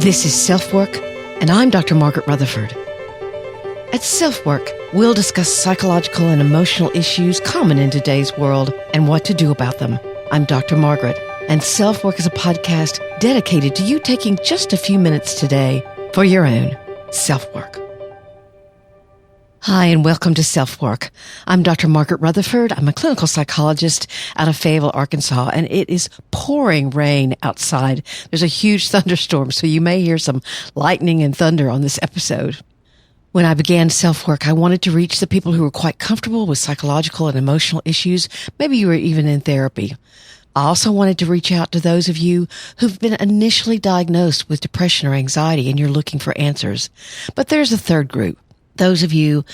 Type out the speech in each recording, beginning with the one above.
This is SelfWork, and I'm Dr. Margaret Rutherford. At SelfWork, we'll discuss psychological and emotional issues common in today's world and what to do about them. I'm Dr. Margaret, and SelfWork is a podcast dedicated to you taking just a few minutes today for your own self-work. Hi, and welcome to SelfWork. I'm Dr. Margaret Rutherford. I'm a clinical psychologist out of Fayetteville, Arkansas, and it is pouring rain outside. There's a huge thunderstorm, so you may hear some lightning and thunder on this episode. When I began SelfWork, I wanted to reach the people who were quite comfortable with psychological and emotional issues. Maybe you were even in therapy. I also wanted to reach out to those of you who've been initially diagnosed with depression or anxiety and you're looking for answers. But there's a third group. Those of you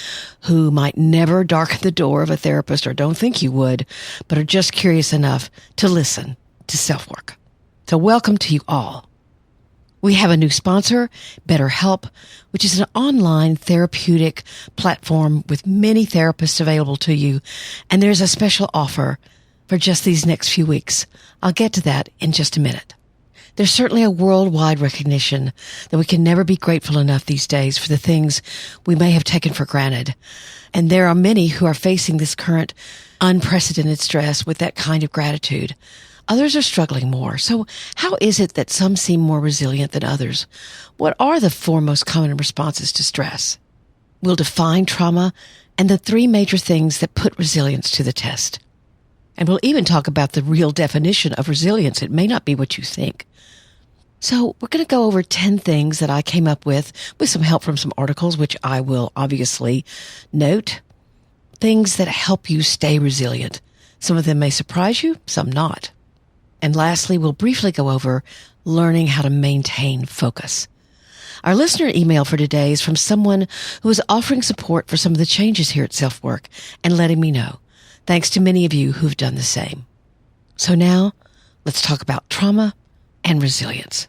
who might never darken the door of a therapist or don't think you would, but are just curious enough to listen to SelfWork. So welcome to you all. We have a new sponsor, BetterHelp, which is an online therapeutic platform with many therapists available to you. And there's a special offer for just these next few weeks. I'll get to that in just a minute. There's certainly a worldwide recognition that we can never be grateful enough these days for the things we may have taken for granted. And there are many who are facing this current unprecedented stress with that kind of gratitude. Others are struggling more. So how is it that some seem more resilient than others? What are the four most common responses to stress? We'll define trauma and the three major things that put resilience to the test. And we'll even talk about the real definition of resilience. It may not be what you think. So we're going to go over 10 things that I came up with some help from some articles, which I will obviously note. Things that help you stay resilient. Some of them may surprise you, some not. And lastly, we'll briefly go over learning how to maintain focus. Our listener email for today is from someone who is offering support for some of the changes here at SelfWork and letting me know. Thanks to many of you who've done the same. So now, let's talk about trauma and resilience.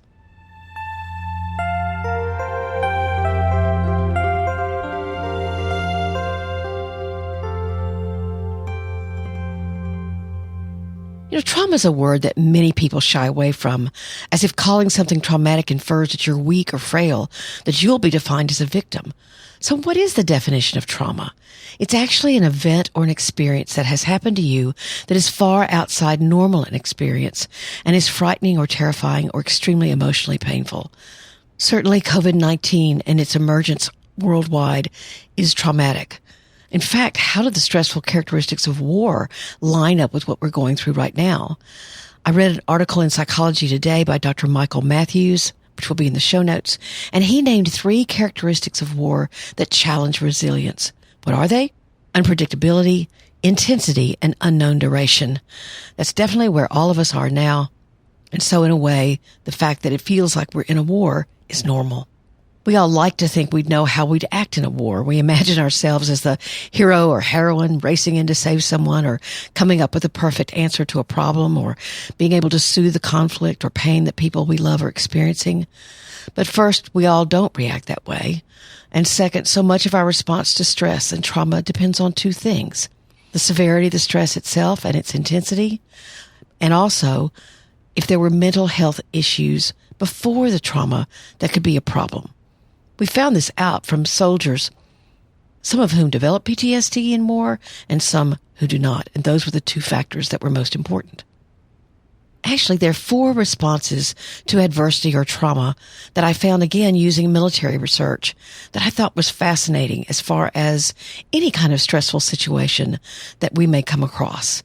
Trauma is a word that many people shy away from, as if calling something traumatic infers that you're weak or frail, that you'll be defined as a victim. So what is the definition of trauma? It's actually an event or an experience that has happened to you that is far outside normal an experience and is frightening or terrifying or extremely emotionally painful. Certainly COVID-19 and its emergence worldwide is traumatic. In fact, how do the stressful characteristics of war line up with what we're going through right now? I read an article in Psychology Today by Dr. Michael Matthews, which will be in the show notes, and he named 3 characteristics of war that challenge resilience. What are they? Unpredictability, intensity, and unknown duration. That's definitely where all of us are now. And so in a way, the fact that it feels like we're in a war is normal. We all like to think we'd know how we'd act in a war. We imagine ourselves as the hero or heroine racing in to save someone, or coming up with the perfect answer to a problem, or being able to soothe the conflict or pain that people we love are experiencing. But first, we all don't react that way. And second, so much of our response to stress and trauma depends on 2 things: the severity of the stress itself and its intensity, and also if there were mental health issues before the trauma that could be a problem. We found this out from soldiers, some of whom develop PTSD and more, and some who do not. And those were the 2 factors that were most important. Actually, there are 4 responses to adversity or trauma that I found, again, using military research, that I thought was fascinating as far as any kind of stressful situation that we may come across,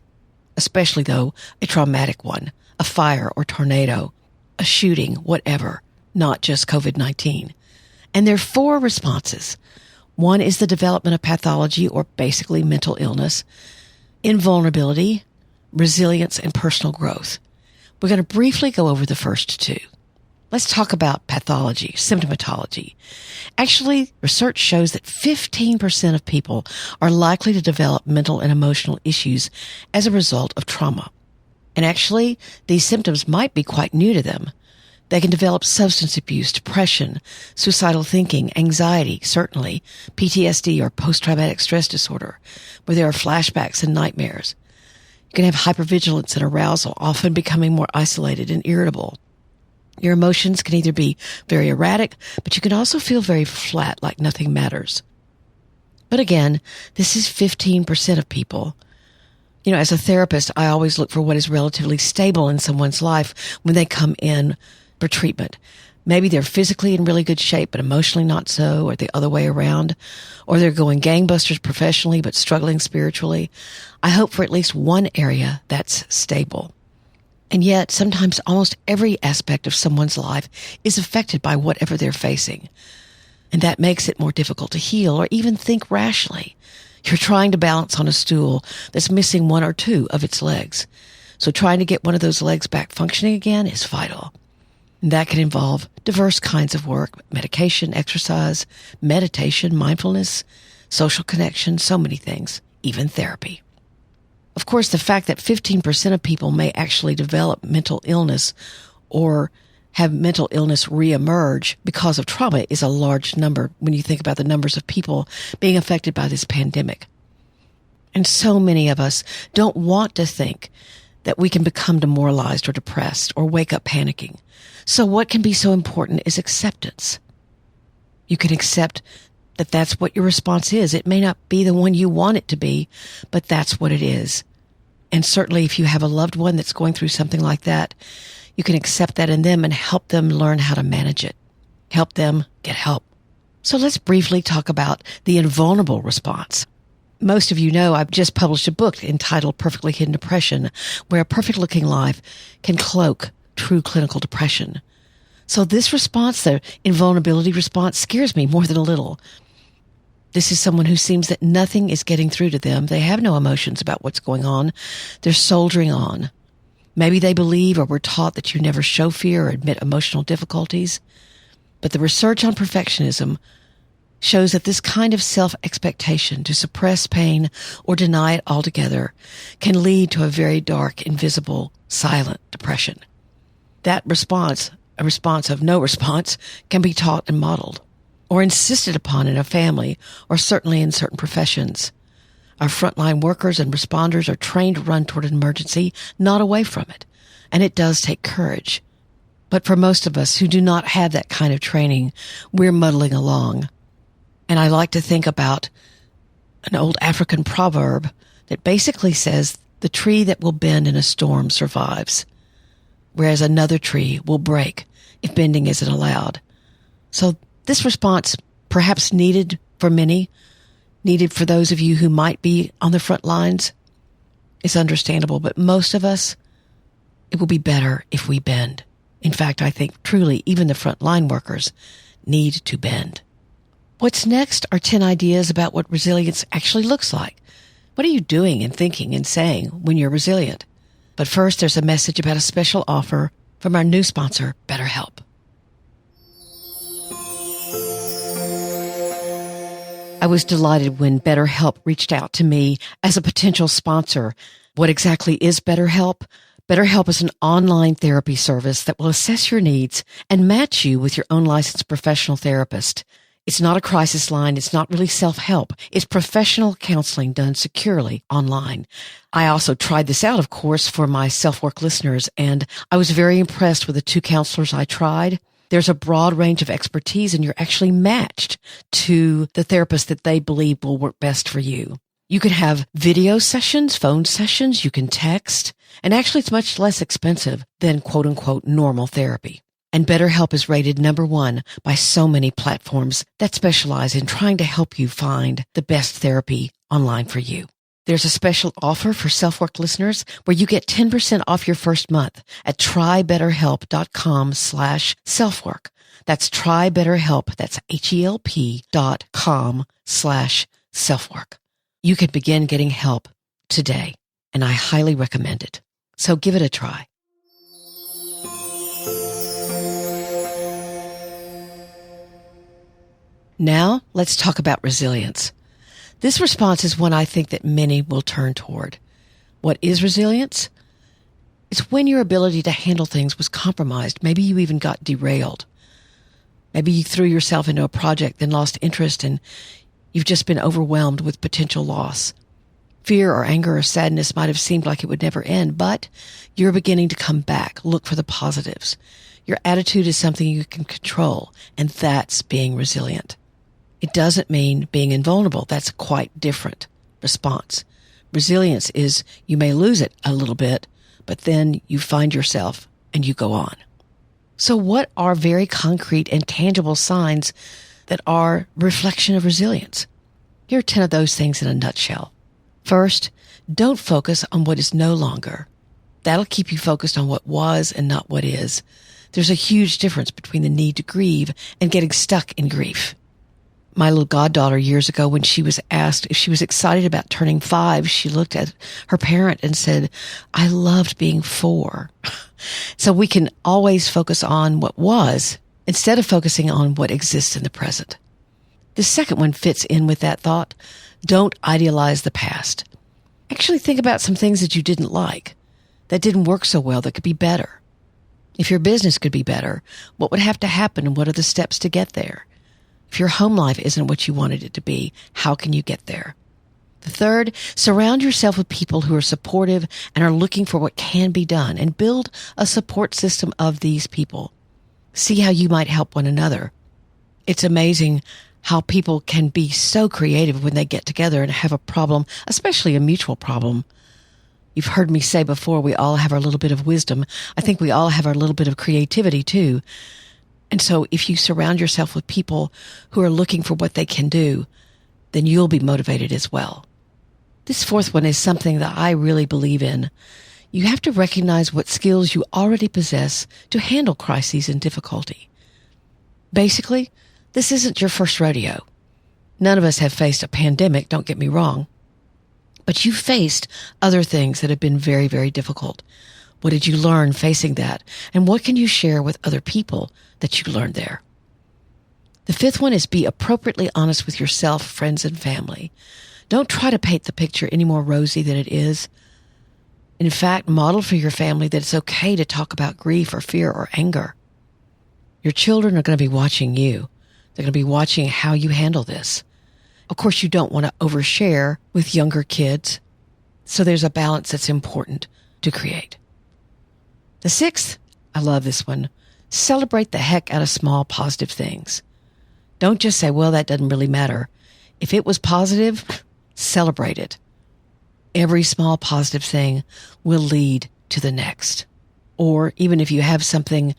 especially, though, a traumatic one, a fire or tornado, a shooting, whatever, not just COVID-19. And there are 4 responses. 1 is the development of pathology, or basically mental illness, invulnerability, resilience, and personal growth. We're going to briefly go over the first 2. Let's talk about pathology, symptomatology. Actually, research shows that 15% of people are likely to develop mental and emotional issues as a result of trauma. And actually, these symptoms might be quite new to them. They can develop substance abuse, depression, suicidal thinking, anxiety, certainly, PTSD or post-traumatic stress disorder, where there are flashbacks and nightmares. You can have hypervigilance and arousal, often becoming more isolated and irritable. Your emotions can either be very erratic, but you can also feel very flat, like nothing matters. But again, this is 15% of people. As a therapist, I always look for what is relatively stable in someone's life when they come in for treatment. Maybe they're physically in really good shape, but emotionally not so, or the other way around. Or they're going gangbusters professionally, but struggling spiritually. I hope for at least one area that's stable. And yet, sometimes almost every aspect of someone's life is affected by whatever they're facing. And that makes it more difficult to heal or even think rationally. You're trying to balance on a stool that's missing one or two of its legs. So trying to get one of those legs back functioning again is vital. And that can involve diverse kinds of work, medication, exercise, meditation, mindfulness, social connection, so many things, even therapy. Of course, the fact that 15% of people may actually develop mental illness or have mental illness reemerge because of trauma is a large number when you think about the numbers of people being affected by this pandemic. And so many of us don't want to think that we can become demoralized or depressed or wake up panicking. So what can be so important is acceptance. You can accept that that's what your response is. It may not be the one you want it to be, but that's what it is. And certainly if you have a loved one that's going through something like that, you can accept that in them and help them learn how to manage it. Help them get help. So let's briefly talk about the invulnerable response. Most of you know I've just published a book entitled Perfectly Hidden Depression, where a perfect-looking life can cloak true clinical depression. So this response, the invulnerability response, scares me more than a little. This is someone who seems that nothing is getting through to them. They have no emotions about what's going on. They're soldiering on. Maybe they believe or were taught that you never show fear or admit emotional difficulties. But the research on perfectionism shows that this kind of self-expectation to suppress pain or deny it altogether can lead to a very dark, invisible, silent depression. That response, a response of no response, can be taught and modeled or insisted upon in a family or certainly in certain professions. Our frontline workers and responders are trained to run toward an emergency, not away from it. And it does take courage. But for most of us who do not have that kind of training, we're muddling along. And I like to think about an old African proverb that basically says the tree that will bend in a storm survives, whereas another tree will break if bending isn't allowed. So this response, perhaps needed for many, needed for those of you who might be on the front lines, is understandable. But most of us, it will be better if we bend. In fact, I think truly even the frontline workers need to bend. What's next are 10 ideas about what resilience actually looks like. What are you doing and thinking and saying when you're resilient? But first, there's a message about a special offer from our new sponsor, BetterHelp. I was delighted when BetterHelp reached out to me as a potential sponsor. What exactly is BetterHelp? BetterHelp is an online therapy service that will assess your needs and match you with your own licensed professional therapist. It's not a crisis line. It's not really self-help. It's professional counseling done securely online. I also tried this out, of course, for my SelfWork listeners, and I was very impressed with the 2 counselors I tried. There's a broad range of expertise, and you're actually matched to the therapist that they believe will work best for you. You can have video sessions, phone sessions, you can text, and actually it's much less expensive than quote-unquote normal therapy. And BetterHelp is rated #1 by so many platforms that specialize in trying to help you find the best therapy online for you. There's a special offer for SelfWork listeners where you get 10% off your first month at trybetterhelp.com/selfwork. That's trybetterhelp. That's HELP.com/selfwork. You can begin getting help today, and I highly recommend it. So give it a try. Now, let's talk about resilience. This response is one I think that many will turn toward. What is resilience? It's when your ability to handle things was compromised. Maybe you even got derailed. Maybe you threw yourself into a project, then lost interest, and you've just been overwhelmed with potential loss. Fear or anger or sadness might have seemed like it would never end, but you're beginning to come back. Look for the positives. Your attitude is something you can control, and that's being resilient. It doesn't mean being invulnerable. That's a quite different response. Resilience is you may lose it a little bit, but then you find yourself and you go on. So what are very concrete and tangible signs that are reflection of resilience? Here are 10 of those things in a nutshell. First, don't focus on what is no longer. That'll keep you focused on what was and not what is. There's a huge difference between the need to grieve and getting stuck in grief. My little goddaughter years ago, when she was asked if she was excited about turning 5, she looked at her parent and said, "I loved being 4." So we can always focus on what was instead of focusing on what exists in the present. The second one fits in with that thought. Don't idealize the past. Actually think about some things that you didn't like, that didn't work so well, that could be better. If your business could be better, what would have to happen and what are the steps to get there? If your home life isn't what you wanted it to be, how can you get there? The third, surround yourself with people who are supportive and are looking for what can be done, and build a support system of these people. See how you might help one another. It's amazing how people can be so creative when they get together and have a problem, especially a mutual problem. You've heard me say before, we all have our little bit of wisdom. I think we all have our little bit of creativity too. And so if you surround yourself with people who are looking for what they can do, then you'll be motivated as well. This fourth one is something that I really believe in. You have to recognize what skills you already possess to handle crises and difficulty. Basically, this isn't your first rodeo. None of us have faced a pandemic, don't get me wrong. But you've faced other things that have been very, very difficult. What did you learn facing that? And what can you share with other people that you learned there? The fifth one is be appropriately honest with yourself, friends, and family. Don't try to paint the picture any more rosy than it is. In fact, model for your family that it's okay to talk about grief or fear or anger. Your children are going to be watching you. They're going to be watching how you handle this. Of course, you don't want to overshare with younger kids, so there's a balance that's important to create. The sixth, I love this one, celebrate the heck out of small positive things. Don't just say, well, that doesn't really matter. If it was positive, celebrate it. Every small positive thing will lead to the next. Or even if you have something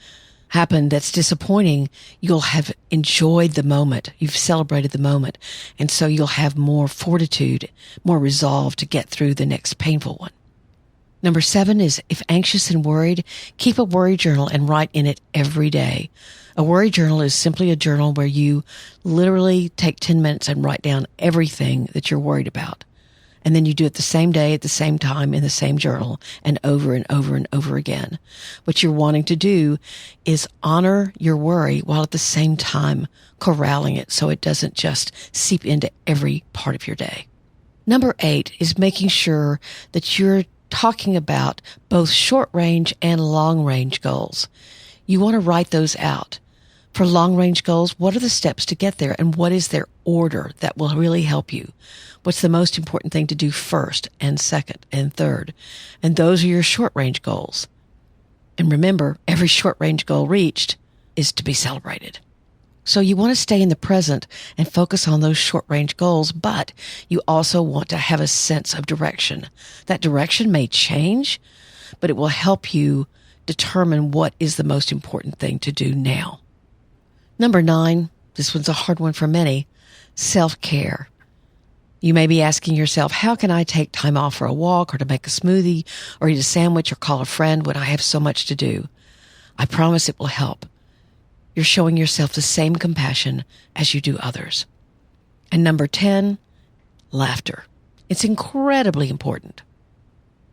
happen that's disappointing, you'll have enjoyed the moment. You've celebrated the moment. And so you'll have more fortitude, more resolve to get through the next painful one. Number 7 is, if anxious and worried, keep a worry journal and write in it every day. A worry journal is simply a journal where you literally take 10 minutes and write down everything that you're worried about. And then you do it the same day at the same time in the same journal and over and over and over again. What you're wanting to do is honor your worry while at the same time corralling it so it doesn't just seep into every part of your day. Number 8 is making sure that you're talking about both short-range and long-range goals. You want to write those out. For long-range goals, what are the steps to get there, and what is their order that will really help you? What's the most important thing to do first and second and third? And those are your short-range goals. And remember, every short-range goal reached is to be celebrated. So you want to stay in the present and focus on those short-range goals, but you also want to have a sense of direction. That direction may change, but it will help you determine what is the most important thing to do now. Number 9, this one's a hard one for many, self-care. You may be asking yourself, how can I take time off for a walk or to make a smoothie or eat a sandwich or call a friend when I have so much to do? I promise it will help. You're showing yourself the same compassion as you do others. And number 10, laughter. It's incredibly important.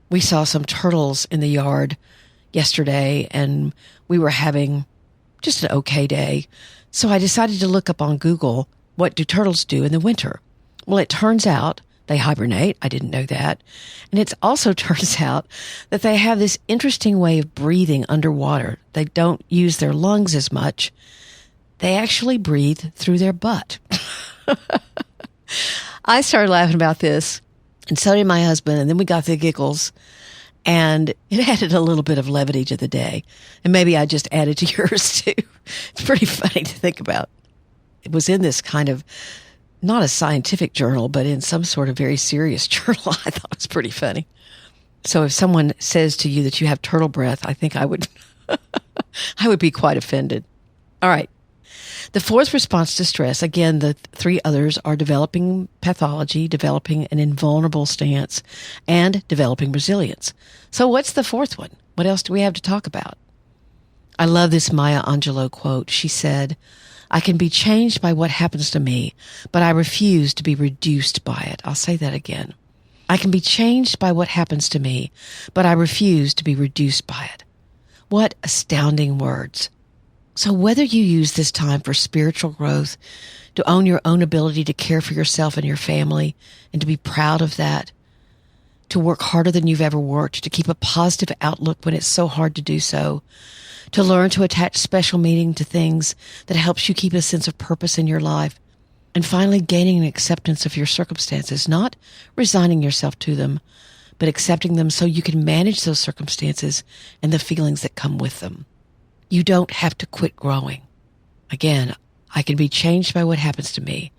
We saw some turtles in the yard yesterday, and we were having just an okay day. So I decided to look up on Google, what do turtles do in the winter? Well, it turns out they hibernate. I didn't know that. And it also turns out that they have this interesting way of breathing underwater. They don't use their lungs as much. They actually breathe through their butt. I started laughing about this, and so did my husband, and then we got the giggles. And it added a little bit of levity to the day. And maybe I just added to yours too. It's pretty funny to think about. It was in this kind of, not a scientific journal, but in some sort of very serious journal. I thought it was pretty funny. So if someone says to you that you have turtle breath, I think I would, I would be quite offended. All right. The fourth response to stress, again, the three others are developing pathology, developing an invulnerable stance, and developing resilience. So what's the fourth one? What else do we have to talk about? I love this Maya Angelou quote. She said, "I can be changed by what happens to me, but I refuse to be reduced by it." I'll say that again. I can be changed by what happens to me, but I refuse to be reduced by it. What astounding words. So whether you use this time for spiritual growth, to own your own ability to care for yourself and your family, and to be proud of that, to work harder than you've ever worked, to keep a positive outlook when it's so hard to do so, to learn to attach special meaning to things that helps you keep a sense of purpose in your life, and finally gaining an acceptance of your circumstances, not resigning yourself to them, but accepting them so you can manage those circumstances and the feelings that come with them. You don't have to quit growing. Again, I can be changed by what happens to me,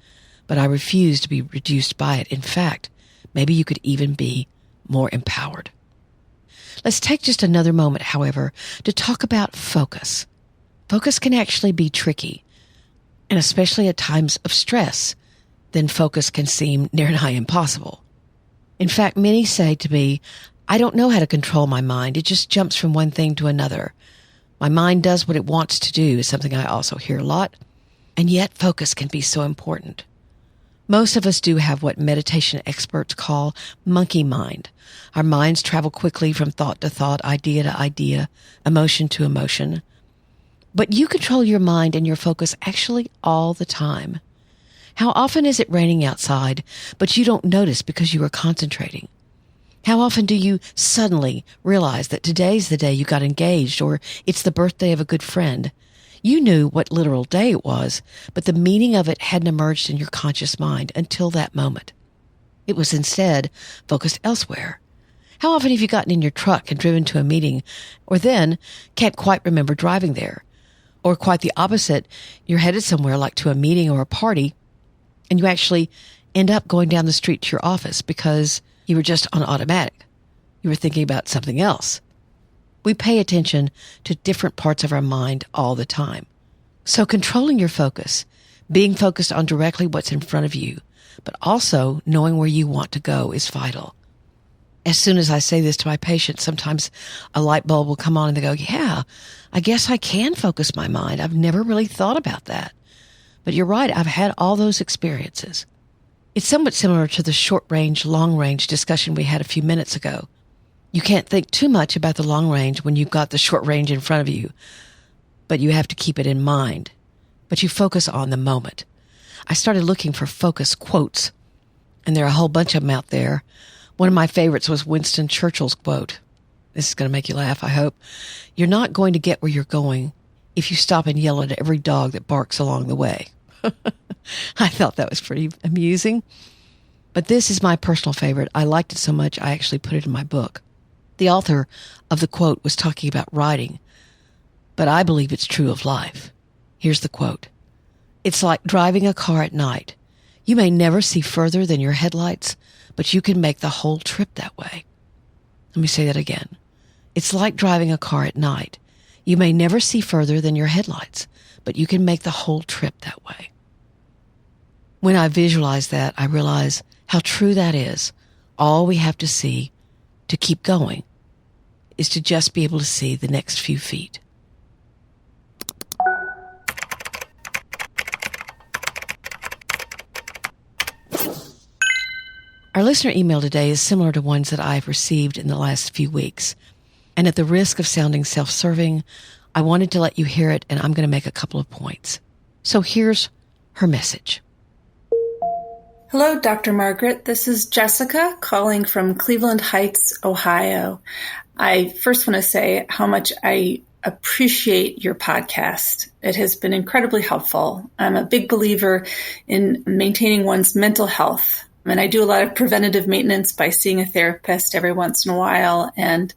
but I refuse to be reduced by it. In fact, maybe you could even be more empowered. Let's take just another moment, however, to talk about focus. Focus can actually be tricky, and especially at times of stress, then focus can seem near nigh impossible. In fact, many say to me, "I don't know how to control my mind. It just jumps from one thing to another. My mind does what it wants to do," is something I also hear a lot. And yet focus can be so important. Most of us do have what meditation experts call monkey mind. Our minds travel quickly from thought to thought, idea to idea, emotion to emotion. But you control your mind and your focus actually all the time. How often is it raining outside, but you don't notice because you are concentrating? How often do you suddenly realize that today's the day you got engaged, or it's the birthday of a good friend? You knew what literal day it was, but the meaning of it hadn't emerged in your conscious mind until that moment. It was instead focused elsewhere. How often have you gotten in your truck and driven to a meeting, or then can't quite remember driving there? Or quite the opposite, you're headed somewhere like to a meeting or a party, and you actually end up going down the street to your office because you were just on automatic. You were thinking about something else. We pay attention to different parts of our mind all the time. So controlling your focus, being focused on directly what's in front of you, but also knowing where you want to go is vital. As soon as I say this to my patients, sometimes a light bulb will come on and they go, "Yeah, I guess I can focus my mind. I've never really thought about that." But you're right, I've had all those experiences. It's somewhat similar to the short-range, long-range discussion we had a few minutes ago. You can't think too much about the long range when you've got the short range in front of you, but you have to keep it in mind. But you focus on the moment. I started looking for focus quotes, and there are a whole bunch of them out there. One of my favorites was Winston Churchill's quote. This is going to make you laugh, I hope. "You're not going to get where you're going if you stop and yell at every dog that barks along the way." I thought that was pretty amusing. But this is my personal favorite. I liked it so much, I actually put it in my book. The author of the quote was talking about writing, but I believe it's true of life. Here's the quote. "It's like driving a car at night. You may never see further than your headlights, but you can make the whole trip that way." Let me say that again. It's like driving a car at night. You may never see further than your headlights, but you can make the whole trip that way. When I visualize that, I realize how true that is. All we have to see to keep going is to just be able to see the next few feet. Our listener email today is similar to ones that I've received in the last few weeks. And at the risk of sounding self-serving, I wanted to let you hear it, and I'm going to make a couple of points. So here's her message. Hello, Dr. Margaret. This is Jessica calling from Cleveland Heights, Ohio. I first want to say how much I appreciate your podcast. It has been incredibly helpful. I'm a big believer in maintaining one's mental health. And I do a lot of preventative maintenance by seeing a therapist every once in a while and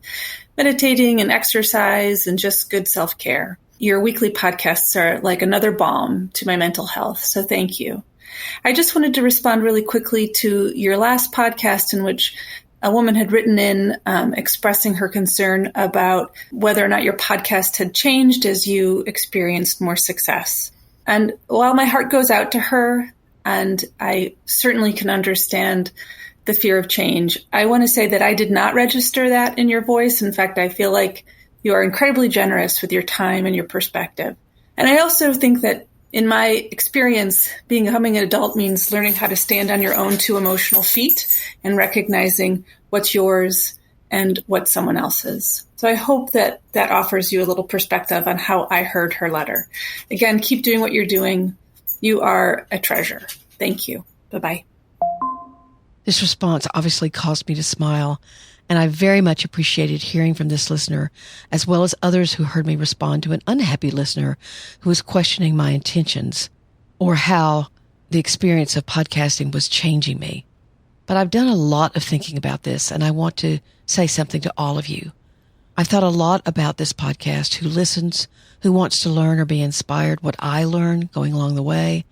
meditating and exercise and just good self-care. Your weekly podcasts are like another balm to my mental health, so thank you. I just wanted to respond really quickly to your last podcast in which a woman had written in expressing her concern about whether or not your podcast had changed as you experienced more success. And while my heart goes out to her, and I certainly can understand the fear of change, I want to say that I did not register that in your voice. In fact, I feel like you are incredibly generous with your time and your perspective. And I also think that in my experience, becoming an adult means learning how to stand on your own two emotional feet and recognizing what's yours and what's someone else's. So I hope that that offers you a little perspective on how I heard her letter. Again, keep doing what you're doing. You are a treasure. Thank you. Bye-bye. This response obviously caused me to smile, and I very much appreciated hearing from this listener, as well as others who heard me respond to an unhappy listener who was questioning my intentions or how the experience of podcasting was changing me. But I've done a lot of thinking about this, and I want to say something to all of you. I've thought a lot about this podcast, who listens, who wants to learn or be inspired what I learn going along the way,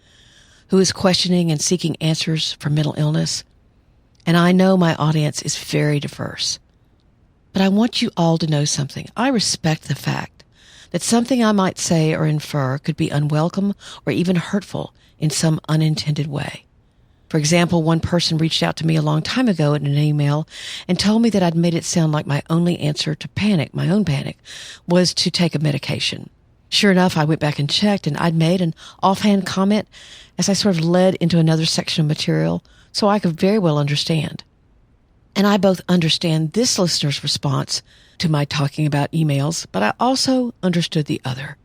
who is questioning and seeking answers for mental illness. And I know my audience is very diverse. But I want you all to know something. I respect the fact that something I might say or infer could be unwelcome or even hurtful in some unintended way. For example, one person reached out to me a long time ago in an email and told me that I'd made it sound like my only answer to panic, my own panic, was to take a medication. Sure enough, I went back and checked, and I'd made an offhand comment as I sort of led into another section of material, so I could very well understand. And I both understand this listener's response to my talking about emails, but I also understood the other.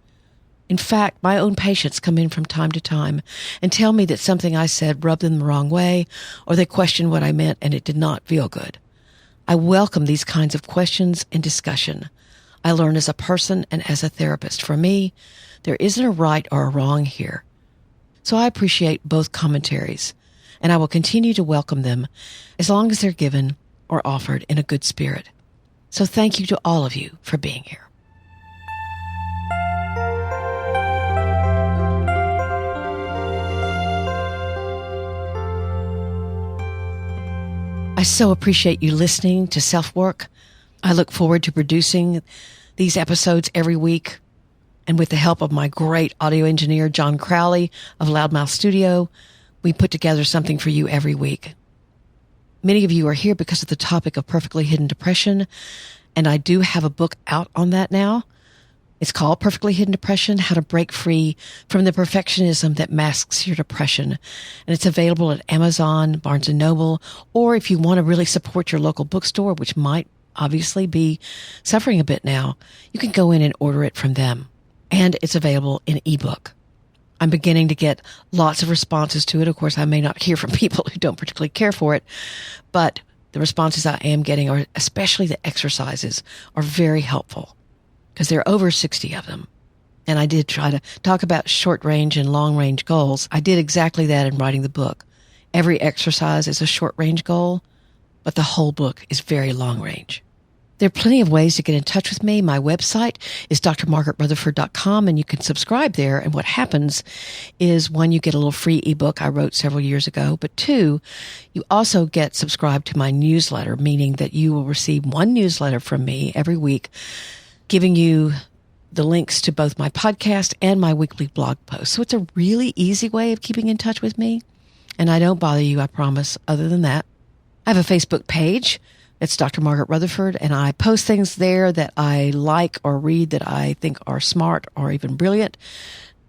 In fact, my own patients come in from time to time and tell me that something I said rubbed them the wrong way, or they question what I meant and it did not feel good. I welcome these kinds of questions and discussion. I learn as a person and as a therapist. For me, there isn't a right or a wrong here. So I appreciate both commentaries, and I will continue to welcome them as long as they're given or offered in a good spirit. So thank you to all of you for being here. I so appreciate you listening to SelfWork. I look forward to producing these episodes every week. And with the help of my great audio engineer, John Crowley of Loudmouth Studio, we put together something for you every week. Many of you are here because of the topic of perfectly hidden depression, and I do have a book out on that now. It's called Perfectly Hidden Depression, How to Break Free from the Perfectionism That Masks Your Depression. And it's available at Amazon, Barnes & Noble, or if you want to really support your local bookstore, which might obviously be suffering a bit now, you can go in and order it from them. And it's available in ebook. I'm beginning to get lots of responses to it. Of course, I may not hear from people who don't particularly care for it, but the responses I am getting, are, especially the exercises, are very helpful because there are over 60 of them. And I did try to talk about short range and long range goals. I did exactly that in writing the book. Every exercise is a short range goal, but the whole book is very long range. There are plenty of ways to get in touch with me. My website is drmargaretrutherford.com, and you can subscribe there. And what happens is, one, you get a little free ebook I wrote several years ago, but two, you also get subscribed to my newsletter, meaning that you will receive one newsletter from me every week, giving you the links to both my podcast and my weekly blog post. So it's a really easy way of keeping in touch with me. And I don't bother you, I promise, other than that. I have a Facebook page. It's Dr. Margaret Rutherford, and I post things there that I like or read that I think are smart or even brilliant,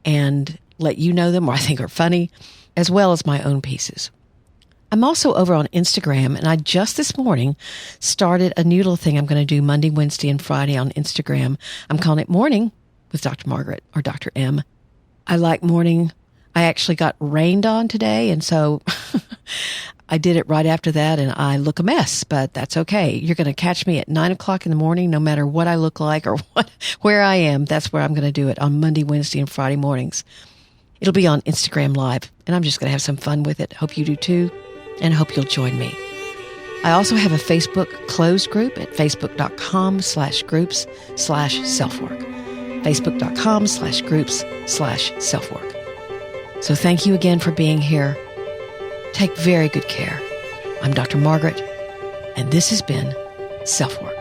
and let you know them or I think are funny, as well as my own pieces. I'm also over on Instagram, and I just this morning started a new little thing I'm going to do Monday, Wednesday, and Friday on Instagram. I'm calling it Morning with Dr. Margaret or Dr. M. I like morning. I actually got rained on today, and so I did it right after that, and I look a mess, but that's okay. You're going to catch me at 9 o'clock in the morning, no matter what I look like or where I am. That's where I'm going to do it on Monday, Wednesday, and Friday mornings. It'll be on Instagram Live, and I'm just going to have some fun with it. Hope you do too. and hope you'll join me. I also have a Facebook closed group at facebook.com/groups/selfwork. facebook.com/groups/selfwork. So thank you again for being here. Take very good care. I'm Dr. Margaret, and this has been SelfWork.